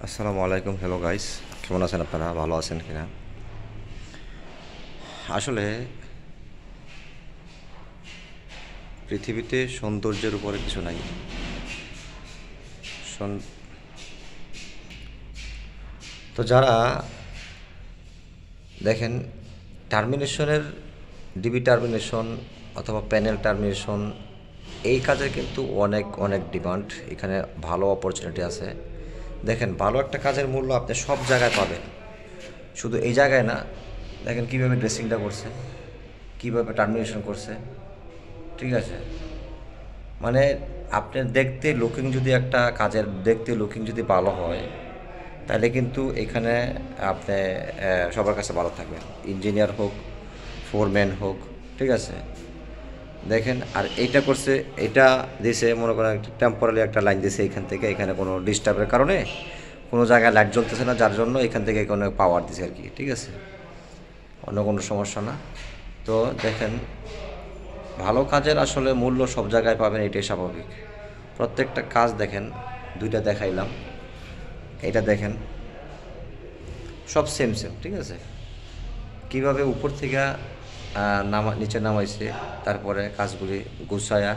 আসসালামু আলাইকুম। Hello guys, কেমন আছেন আপনারা? ভালো আছেন কিনা? আসলে পৃথিবীতে সৌন্দর্যের উপরে কিছু নাই। সৌন- তো যারা দেখেন টার্মিনেশনের ডিবি টার্মিনেশন অথবা প্যানেল টার্মিনেশন, এই কাজের কিন্তু অনেক অনেক ডিমান্ড। এখানে ভালো অপরচুনিটি আছে। দেখেন, ভালো একটা কাজের মূল্য আপনি সব জায়গায় পাবেন, শুধু এই জায়গায় না। দেখেন কীভাবে ড্রেসিংটা করছে, কীভাবে টার্মিনেশন করছে, ঠিক আছে? মানে আপনার দেখতে লুকিং, যদি একটা কাজের দেখতে লুকিং যদি ভালো হয়, তাহলে কিন্তু এখানে আপনি সবার কাছে ভালো থাকবেন, ইঞ্জিনিয়ার হোক, ফোরম্যান হোক, ঠিক আছে? দেখেন, আর এইটা করছে, এটা দিছে মনে করেন টেম্পোরারি একটা লাইন দিছে এখান থেকে, এখানে কোনো ডিস্টার্বের কারণে কোনো জায়গায় লাইট জ্বলতেছে না, যার জন্য এখান থেকে কোনো পাওয়ার দিছে আর কি, ঠিক আছে? অন্য কোনো সমস্যা না। তো দেখেন, ভালো কাজের আসলে মূল্য সব জায়গায় পাবেন, এটাই স্বাভাবিক। প্রত্যেকটা কাজ দেখেন, দুইটা দেখাইলাম, এটা দেখেন, সব সেম সেম, ঠিক আছে? কিভাবে উপর থেকে নিচে নামাইছে, তারপরে কাজগুলি গুছায়া,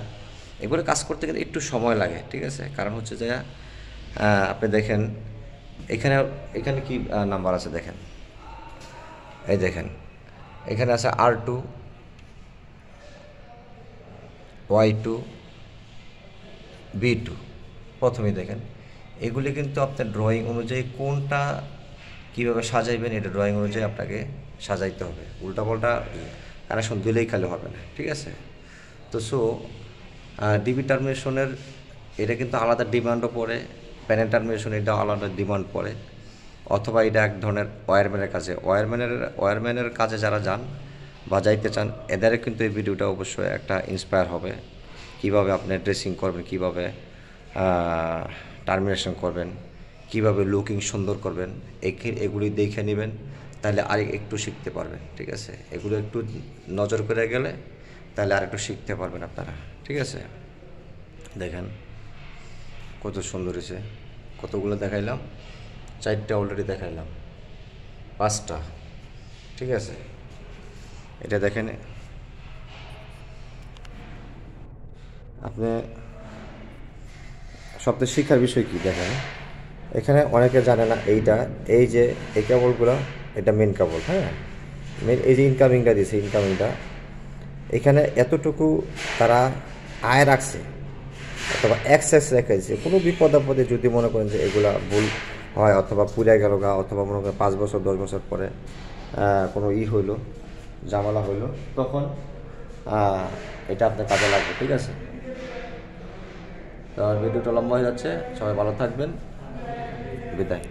এগুলো কাজ করতে গেলে একটু সময় লাগে, ঠিক আছে? কারণ হচ্ছে যে আপনি দেখেন এখানে, এখানে কি নাম্বার আছে দেখেন, এই দেখেন, এখানে আছে R2, Y2, B2। প্রথমেই দেখেন, এগুলি কিন্তু আপনার ড্রয়িং অনুযায়ী কোনটা কীভাবে সাজাইবেন, এটা ড্রয়িং অনুযায়ী আপনাকে সাজাইতে হবে। উল্টাপাল্টা কানেকশন দিলেই খালি হবে না, ঠিক আছে? তো ডিবি টার্মিনেশনের এটা কিন্তু আলাদা ডিমান্ডও পড়ে, প্যানেল টার্মিনেশন এটা আলাদা ডিমান্ড পড়ে, অথবা এটা এক ধরনের ওয়্যারম্যানের কাজে, ওয়্যারম্যানের কাজে যারা যান বা যাইতে চান, এদের কিন্তু এই ভিডিওটা অবশ্যই একটা ইন্সপায়ার হবে। কিভাবে আপনি ড্রেসিং করবেন, কিভাবে টার্মিনেশন করবেন, কিভাবে লুকিং সুন্দর করবেন, এগুলি দেখে নেবেন, তাহলে আর একটু শিখতে পারবেন, ঠিক আছে? এগুলো একটু নজর করে গেলে তাহলে আর একটু শিখতে পারবেন আপনারা, ঠিক আছে? দেখেন কত সুন্দর হয়েছে। কতগুলো দেখাইলাম? 4টা অলরেডি দেখাইলাম, 5টা, ঠিক আছে? এটা দেখেন, আপনি সবচেয়ে শিক্ষার বিষয় কি দেখেন, এখানে অনেকে জানে না এইটা, এই যে এই কেবলগুলো, এটা মেন কেবল, হ্যাঁ? মেন এই যে ইনকামিংটা দিয়েছে, ইনকামিংটা এখানে এতটুকু তারা আয় রাখছে অথবা অ্যাক্সেস রেখে দিচ্ছে। কোনো বিপদ আপদে যদি মনে করেন যে এগুলা ভুল হয় অথবা পুড়ে গেল গা, অথবা মনে করেন 5 বছর 10 বছর পরে কোনো হইলো, ঝামেলা হইলো, তখন এটা আপনার কাজে লাগবে, ঠিক আছে? তো ভিডিওটা লম্বা হয়ে যাচ্ছে, সবাই ভালো থাকবেন, বিদায়।